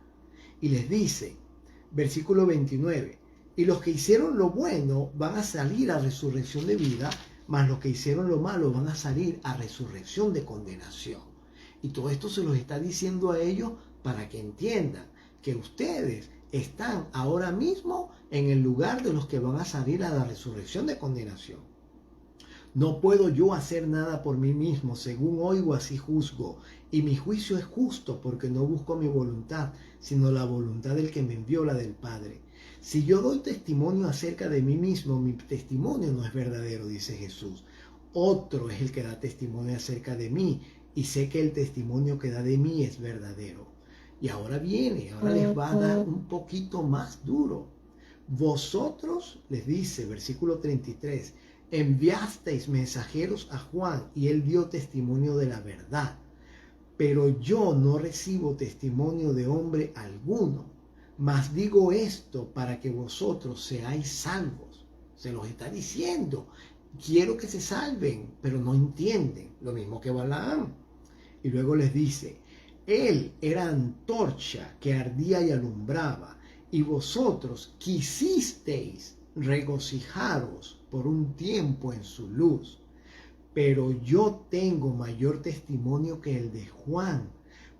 Y les dice, versículo 29, y los que hicieron lo bueno van a salir a resurrección de vida, mas los que hicieron lo malo van a salir a resurrección de condenación. Y todo esto se los está diciendo a ellos para que entiendan que ustedes están ahora mismo en el lugar de los que van a salir a la resurrección de condenación. No puedo yo hacer nada por mí mismo, según oigo así juzgo, y mi juicio es justo porque no busco mi voluntad, sino la voluntad del que me envió, la del Padre. Si yo doy testimonio acerca de mí mismo, mi testimonio no es verdadero, dice Jesús. Otro es el que da testimonio acerca de mí, y sé que el testimonio que da de mí es verdadero. Y ahora les va a dar un poquito más duro. Vosotros, les dice, versículo 33, enviasteis mensajeros a Juan, y él dio testimonio de la verdad. Pero yo no recibo testimonio de hombre alguno. Mas digo esto para que vosotros seáis salvos. Se los está diciendo. Quiero que se salven, pero no entienden. Lo mismo que Balaam. Y luego les dice: él era antorcha que ardía y alumbraba, y vosotros quisisteis regocijaros por un tiempo en su luz. pero yo tengo mayor testimonio que el de Juan,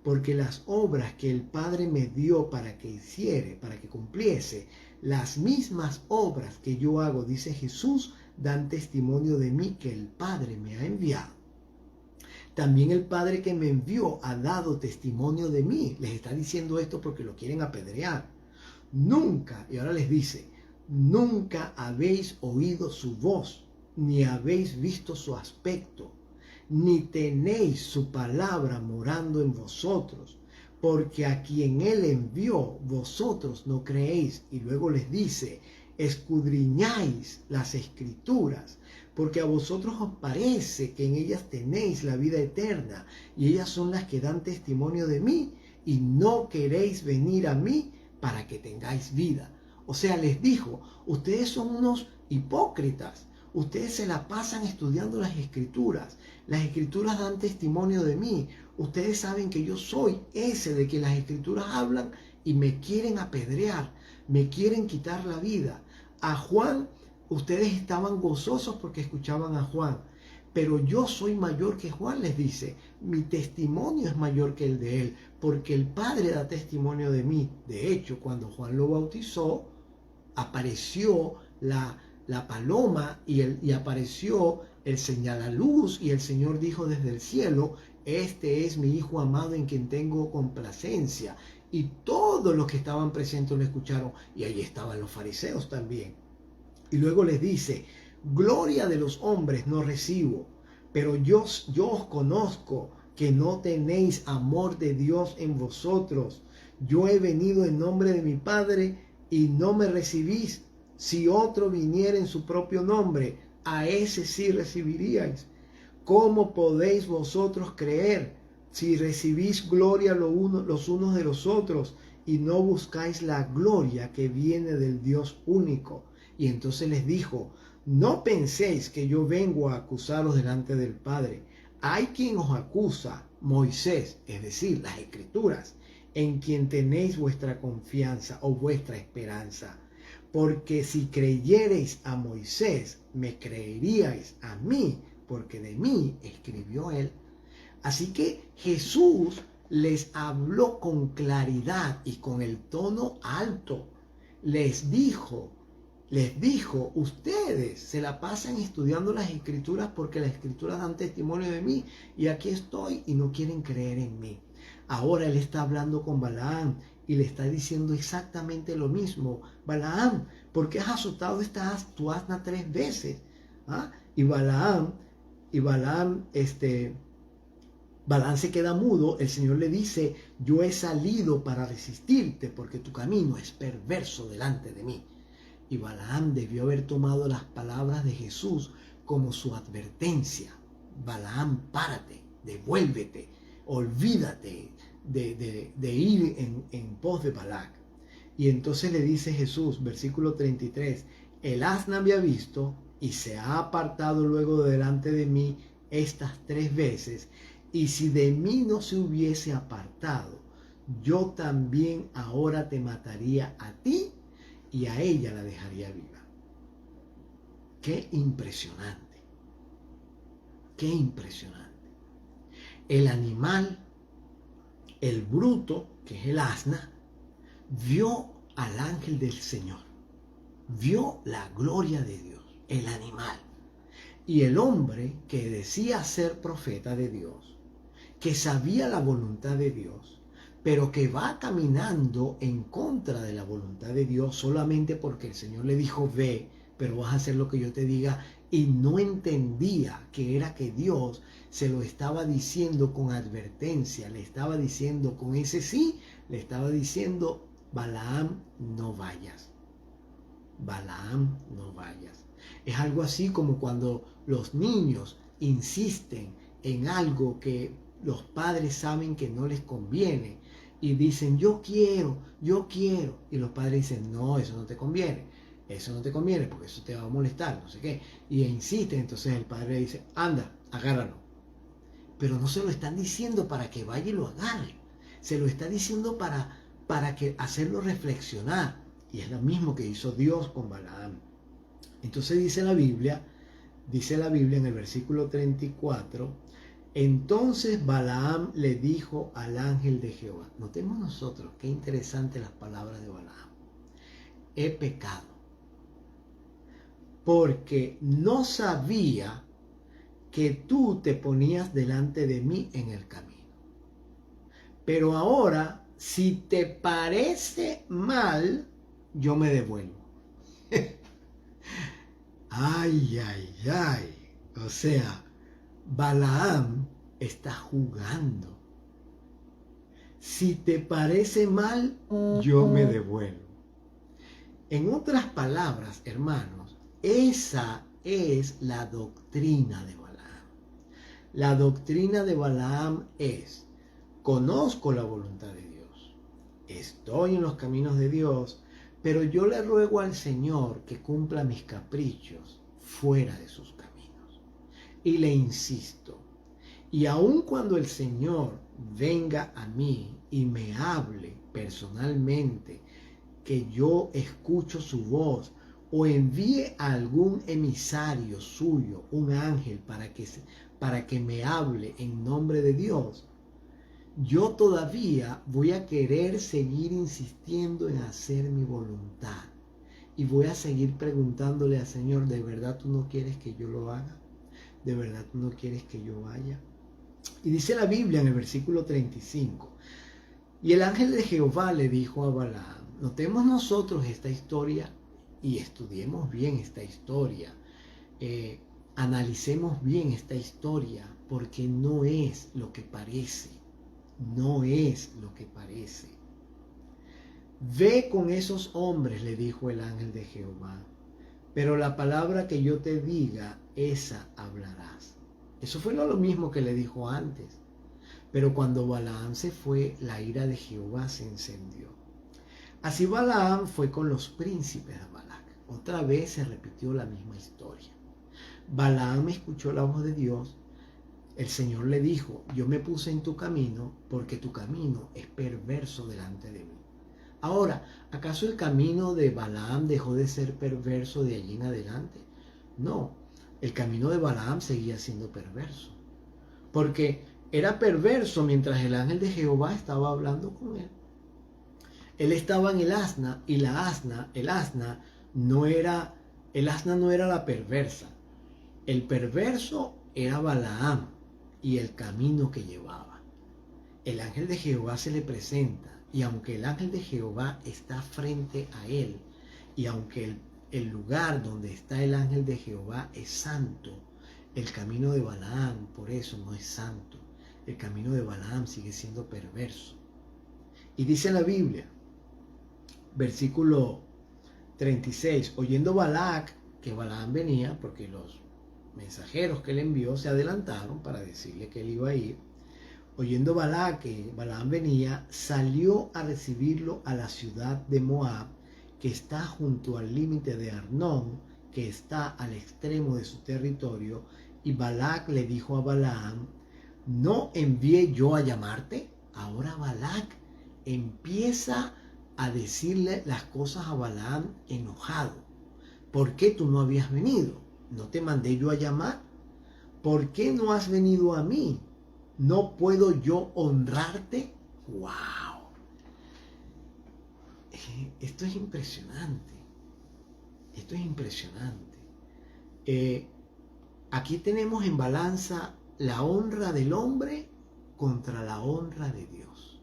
porque las obras que el Padre me dio para que hiciere, para que cumpliese, las mismas obras que yo hago, dice Jesús, dan testimonio de mí que el Padre me ha enviado. También el Padre que me envió ha dado testimonio de mí. Les está diciendo esto porque lo quieren apedrear. Nunca, y ahora les dice, nunca habéis oído su voz, ni habéis visto su aspecto, ni tenéis su palabra morando en vosotros, porque a quien él envió, vosotros no creéis. Y luego les dice, escudriñáis las escrituras, porque a vosotros os parece que en ellas tenéis la vida eterna, y ellas son las que dan testimonio de mí, y no queréis venir a mí para que tengáis vida. O sea, les dijo, ustedes son unos hipócritas, ustedes se la pasan estudiando las escrituras dan testimonio de mí, ustedes saben que yo soy ese de que las escrituras hablan y me quieren apedrear, me quieren quitar la vida. A Juan, ustedes estaban gozosos porque escuchaban a Juan, pero yo soy mayor que Juan, les dice, mi testimonio es mayor que el de él, porque el Padre da testimonio de mí. De hecho, cuando Juan lo bautizó, apareció la paloma y apareció el señalaluz, y el Señor dijo desde el cielo, este es mi Hijo amado en quien tengo complacencia. Y todos los que estaban presentes lo escucharon, y ahí estaban los fariseos también. Y luego les dice, gloria de los hombres no recibo, pero yo os conozco que no tenéis amor de Dios en vosotros. Yo he venido en nombre de mi Padre y no me recibís. Si otro viniera en su propio nombre, a ese sí recibiríais. ¿Cómo podéis vosotros creer si recibís gloria los unos de los otros y no buscáis la gloria que viene del Dios único? Y entonces les dijo, no penséis que yo vengo a acusaros delante del Padre. Hay quien os acusa, Moisés, es decir, las Escrituras, en quien tenéis vuestra confianza o vuestra esperanza. Porque si creyereis a Moisés, me creeríais a mí, porque de mí escribió él. Así que Jesús les habló con claridad y con el tono alto. Les dijo, ustedes se la pasan estudiando las escrituras porque las escrituras dan testimonio de mí y aquí estoy y no quieren creer en mí. Ahora él está hablando con Balaam y le está diciendo exactamente lo mismo. Balaam, ¿por qué has azotado tu asna 3 veces? ¿Ah? Y Balaam se queda mudo. El Señor le dice, yo he salido para resistirte porque tu camino es perverso delante de mí. Y Balaam debió haber tomado las palabras de Jesús como su advertencia. Balaam, párate, devuélvete, olvídate de ir en pos de Balac. Y entonces le dice Jesús, versículo 33, el asna me ha visto y se ha apartado luego delante de mí estas 3 veces, y si de mí no se hubiese apartado, yo también ahora te mataría a ti y a ella la dejaría viva. Qué impresionante, qué impresionante. El animal, el bruto, que es el asna, vio al ángel del Señor, vio la gloria de Dios, el animal. Y el hombre que decía ser profeta de Dios, que sabía la voluntad de Dios, pero que va caminando en contra de la voluntad de Dios solamente porque el Señor le dijo, ve, pero vas a hacer lo que yo te diga, y no entendía que era que Dios se lo estaba diciendo con advertencia, le estaba diciendo con ese sí, le estaba diciendo, Balaam, no vayas. Balaam, no vayas. Es algo así como cuando los niños insisten en algo que los padres saben que no les conviene y dicen, yo quiero, y los padres dicen, no, eso no te conviene porque eso te va a molestar, no sé qué, y insisten. Entonces el padre dice, anda, agárralo. Pero no se lo están diciendo para que vaya y lo agarre, se lo está diciendo para que hacerlo reflexionar, y es lo mismo que hizo Dios con Balaam. Entonces dice la Biblia, Dice la Biblia en el versículo 34, entonces Balaam le dijo al ángel de Jehová. Notemos nosotros, qué interesantes las palabras de Balaam. He pecado, porque no sabía que tú te ponías delante de mí en el camino. Pero ahora, si te parece mal, yo me devuelvo. Ay, ay, ay. O sea, Balaam está jugando. Si te parece mal, yo me devuelvo. En otras palabras, hermanos, esa es la doctrina de Balaam. La doctrina de Balaam es: conozco la voluntad de Dios, estoy en los caminos de Dios, pero yo le ruego al Señor que cumpla mis caprichos fuera de sus caminos. Y le insisto, y aun cuando el Señor venga a mí y me hable personalmente, que yo escucho su voz, o envíe a algún emisario suyo, un ángel, para que me hable en nombre de Dios, yo todavía voy a querer seguir insistiendo en hacer mi voluntad. Y voy a seguir preguntándole al Señor, ¿de verdad tú no quieres que yo lo haga? ¿De verdad tú no quieres que yo vaya? Y dice la Biblia en el versículo 35, y el ángel de Jehová le dijo a Balaam. Notemos nosotros esta historia y estudiemos bien esta historia. Analicemos bien esta historia, porque no es lo que parece. No es lo que parece. Ve con esos hombres, le dijo el ángel de Jehová, pero la palabra que yo te diga, esa hablarás. Eso fue lo mismo que le dijo antes. Pero cuando Balaam se fue, la ira de Jehová se encendió. Así Balaam fue con los príncipes de Balac. Otra vez se repitió la misma historia. Balaam escuchó la voz de Dios. El Señor le dijo, yo me puse en tu camino porque tu camino es perverso delante de mí. Ahora, ¿acaso el camino de Balaam dejó de ser perverso de allí en adelante? No, el camino de Balaam seguía siendo perverso. Porque era perverso mientras el ángel de Jehová estaba hablando con él. Él estaba en el asna y el asna no era la perversa. El perverso era Balaam y el camino que llevaba. El ángel de Jehová se le presenta, y aunque el ángel de Jehová está frente a él, y aunque el lugar donde está el ángel de Jehová es santo, el camino de Balaam por eso no es santo. El camino de Balaam sigue siendo perverso. Y dice la Biblia, versículo 36, oyendo Balac que Balaam venía, porque los mensajeros que él envió se adelantaron para decirle que él iba a ir. Oyendo Balac que Balaam venía, salió a recibirlo a la ciudad de Moab, que está junto al límite de Arnón, que está al extremo de su territorio. Y Balac le dijo a Balaam, ¿no envié yo a llamarte? Ahora Balac empieza a decirle las cosas a Balaam enojado. ¿Por qué tú no habías venido? ¿No te mandé yo a llamar? ¿Por qué no has venido a mí? ¿No puedo yo honrarte? ¡Wow! Esto es impresionante. Esto es impresionante. Aquí tenemos en balanza la honra del hombre contra la honra de Dios.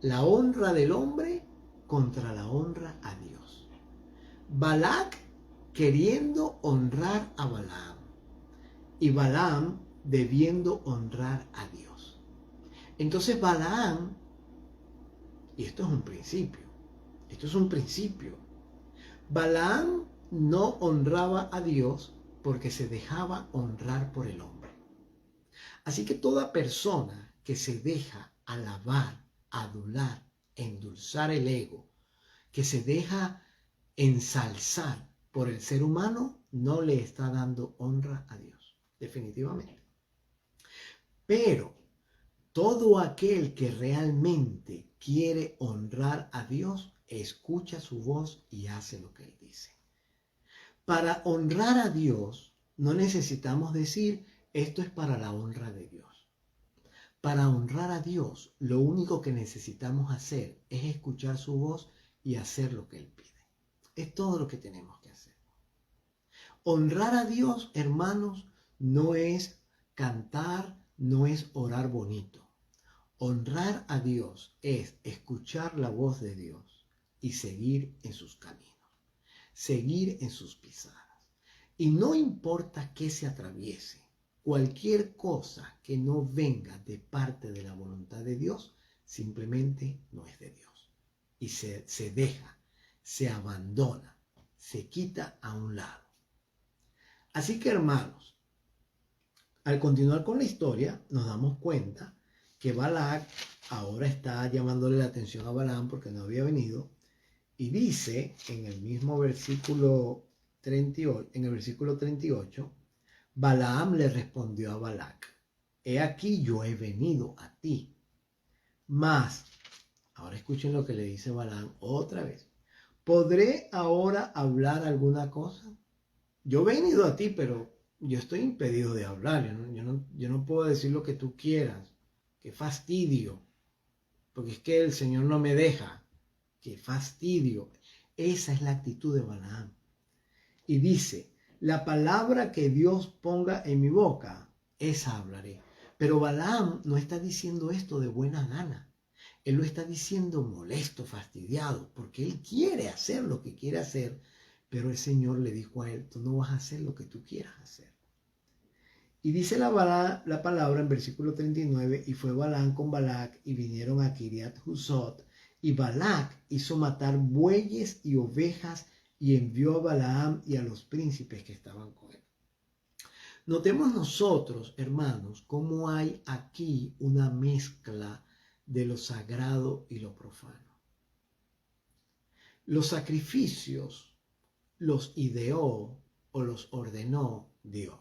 La honra del hombre contra la honra a Dios. Balac queriendo honrar a Balaam y Balaam debiendo honrar a Dios. Entonces Balaam, y esto es un principio, Balaam no honraba a Dios porque se dejaba honrar por el hombre. Así que toda persona que se deja alabar, adular, endulzar el ego, que se deja ensalzar por el ser humano, no le está dando honra a Dios, definitivamente. Pero todo aquel que realmente quiere honrar a Dios, escucha su voz y hace lo que él dice. Para honrar a Dios no necesitamos decir esto es para la honra de Dios. Para honrar a Dios lo único que necesitamos hacer es escuchar su voz y hacer lo que Él pide. Es todo lo que tenemos que hacer. Honrar a Dios, hermanos, no es cantar, no es orar bonito. Honrar a Dios es escuchar la voz de Dios y seguir en sus caminos, seguir en sus pisadas. Y no importa qué se atraviese, cualquier cosa que no venga de parte de la voluntad de Dios, simplemente no es de Dios. Y se deja, se abandona, se quita a un lado. Así que, hermanos, al continuar con la historia, nos damos cuenta que Balac ahora está llamándole la atención a Balaam porque no había venido, y dice en el mismo versículo 38, Balaam le respondió a Balac: he aquí yo he venido a ti. Mas, ahora escuchen lo que le dice Balaam otra vez: ¿podré ahora hablar alguna cosa? Yo he venido a ti, pero yo estoy impedido de hablar. Yo no puedo decir lo que tú quieras. Qué fastidio. Porque es que el Señor no me deja. Qué fastidio. Esa es la actitud de Balaam. Y dice: la palabra que Dios ponga en mi boca, esa hablaré. Pero Balaam no está diciendo esto de buena gana. Él lo está diciendo molesto, fastidiado, porque él quiere hacer lo que quiere hacer, pero el Señor le dijo a él: tú no vas a hacer lo que tú quieras hacer. Y dice la palabra en versículo 39, y fue Balaam con Balac, y vinieron a Kiriat Husot, y Balac hizo matar bueyes y ovejas, y envió a Balaam y a los príncipes que estaban con él. Notemos nosotros, hermanos, cómo hay aquí una mezcla de lo sagrado y lo profano. Los sacrificios los ideó o los ordenó Dios.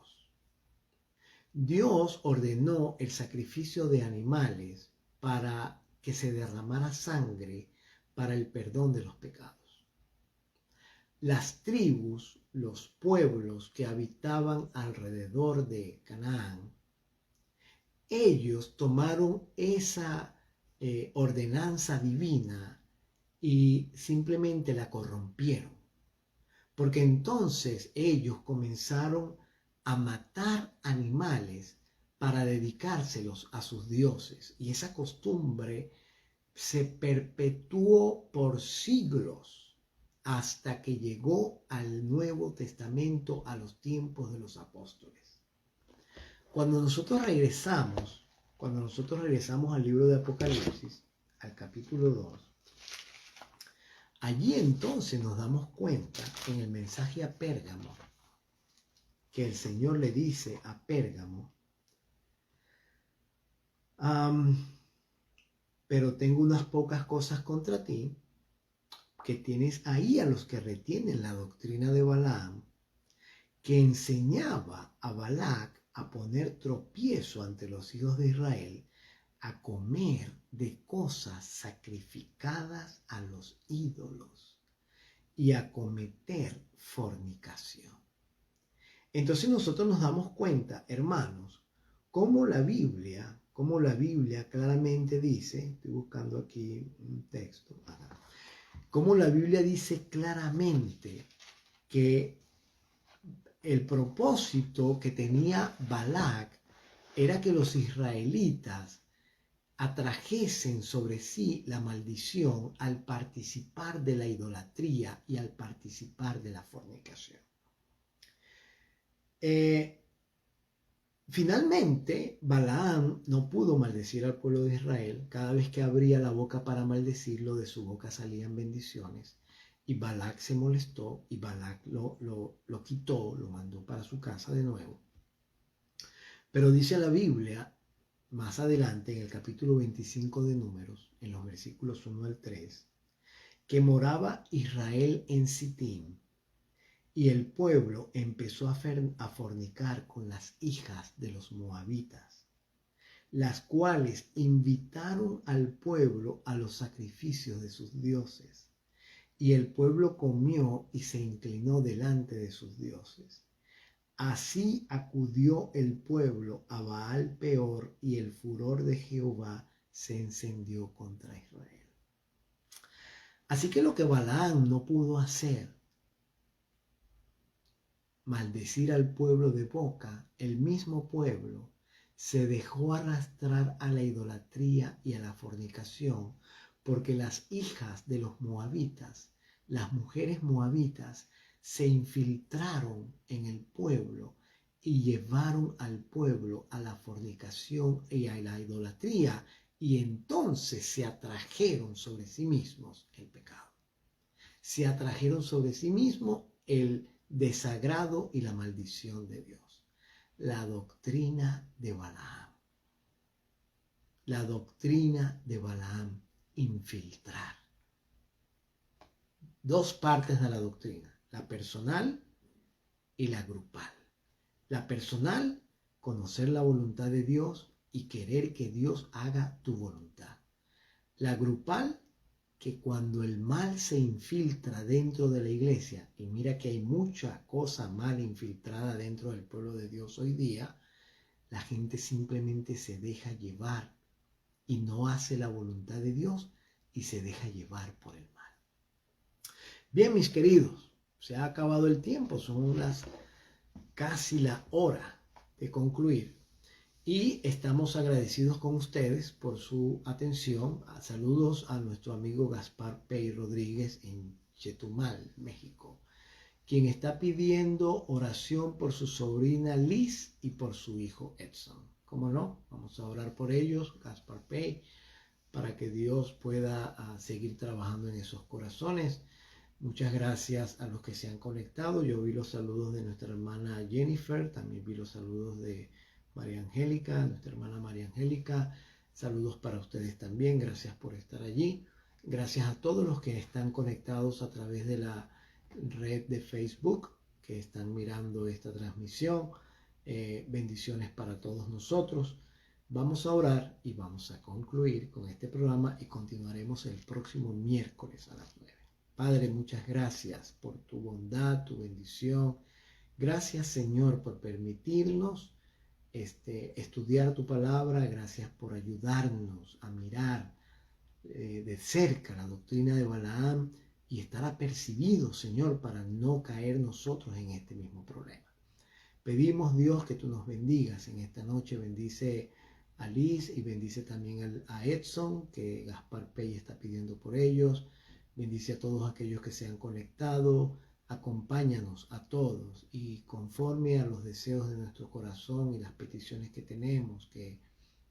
Dios ordenó el sacrificio de animales para que se derramara sangre para el perdón de los pecados. Las tribus, los pueblos que habitaban alrededor de Canaán, ellos tomaron esa ordenanza divina y simplemente la corrompieron. Porque entonces ellos comenzaron a matar animales para dedicárselos a sus dioses. Y esa costumbre se perpetuó por siglos hasta que llegó al Nuevo Testamento, a los tiempos de los apóstoles. Cuando nosotros regresamos al libro de Apocalipsis, al capítulo 2, allí entonces nos damos cuenta en el mensaje a Pérgamo que el Señor le dice a Pérgamo: pero tengo unas pocas cosas contra ti, que tienes ahí a los que retienen la doctrina de Balaam, que enseñaba a Balac a poner tropiezo ante los hijos de Israel, a comer de cosas sacrificadas a los ídolos y a cometer fornicación. Entonces nosotros nos damos cuenta, hermanos, cómo la Biblia claramente dice, estoy buscando aquí un texto, cómo la Biblia dice claramente que el propósito que tenía Balac era que los israelitas atrajesen sobre sí la maldición al participar de la idolatría y al participar de la fornicación. Finalmente, Balaam no pudo maldecir al pueblo de Israel. Cada vez que abría la boca para maldecirlo, de su boca salían bendiciones. Y Balac se molestó y Balac lo quitó, lo mandó para su casa de nuevo. Pero dice la Biblia, más adelante en el capítulo 25 de Números, en los versículos 1 al 3, que moraba Israel en Sitín, y el pueblo empezó a fornicar con las hijas de los moabitas, las cuales invitaron al pueblo a los sacrificios de sus dioses. y el pueblo comió y se inclinó delante de sus dioses. Así acudió el pueblo a Baal Peor, y el furor de Jehová se encendió contra Israel. Así que lo que Balaam no pudo hacer, maldecir al pueblo de boca, el mismo pueblo se dejó arrastrar a la idolatría y a la fornicación, porque las hijas de los moabitas, las mujeres moabitas, se infiltraron en el pueblo y llevaron al pueblo a la fornicación y a la idolatría, y entonces se atrajeron sobre sí mismos el pecado. Se atrajeron sobre sí mismos el desagrado y la maldición de Dios. La doctrina de Balaam. La doctrina de Balaam, infiltrar. Dos partes de la doctrina, la personal y la grupal. La personal, conocer la voluntad de Dios y querer que Dios haga tu voluntad. La grupal, que cuando el mal se infiltra dentro de la iglesia, y mira que hay mucha cosa mal infiltrada dentro del pueblo de Dios hoy día, la gente simplemente se deja llevar y no hace la voluntad de Dios y se deja llevar por el mal. Bien, mis queridos, se ha acabado el tiempo, son casi la hora de concluir. Y estamos agradecidos con ustedes por su atención. Saludos a nuestro amigo Gaspar Pey Rodríguez en Chetumal, México, quien está pidiendo oración por su sobrina Liz y por su hijo Edson. ¿Cómo no? Vamos a orar por ellos, Gaspar Pey, para que Dios pueda seguir trabajando en esos corazones. Muchas gracias a los que se han conectado. Yo vi los saludos de nuestra hermana Jennifer, también vi los saludos de María Angélica, nuestra hermana María Angélica. Saludos para ustedes también. Gracias por estar allí. Gracias a todos los que están conectados a través de la red de Facebook, que están mirando esta transmisión. Bendiciones para todos nosotros. Vamos a orar y vamos a concluir con este programa y continuaremos el próximo miércoles a las 9. Padre, muchas gracias por tu bondad, tu bendición. Gracias, Señor, por permitirnos estudiar tu palabra. Gracias por ayudarnos a mirar de cerca la doctrina de Balaam y estar apercibidos, Señor, para no caer nosotros en este mismo problema. Pedimos, Dios, que tú nos bendigas en esta noche. Bendice a Liz y bendice también a Edson, que Gaspar Pey está pidiendo por ellos. Bendice a todos aquellos que se han conectado. Acompáñanos a todos y conforme a los deseos de nuestro corazón y las peticiones que tenemos, que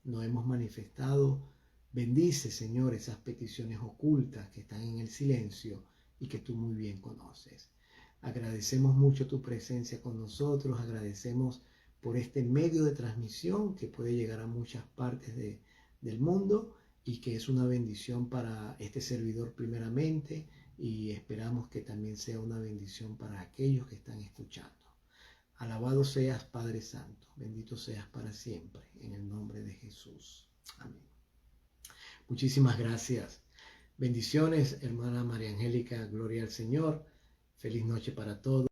no hemos manifestado, bendice, Señor, esas peticiones ocultas que están en el silencio y que tú muy bien conoces. Agradecemos mucho tu presencia con nosotros, agradecemos por este medio de transmisión que puede llegar a muchas partes del mundo y que es una bendición para este servidor primeramente, y esperamos que también sea una bendición para aquellos que están escuchando. Alabado seas, Padre Santo, bendito seas para siempre, en el nombre de Jesús. Amén. Muchísimas gracias. Bendiciones, hermana María Angélica, gloria al Señor. Feliz noche para todos.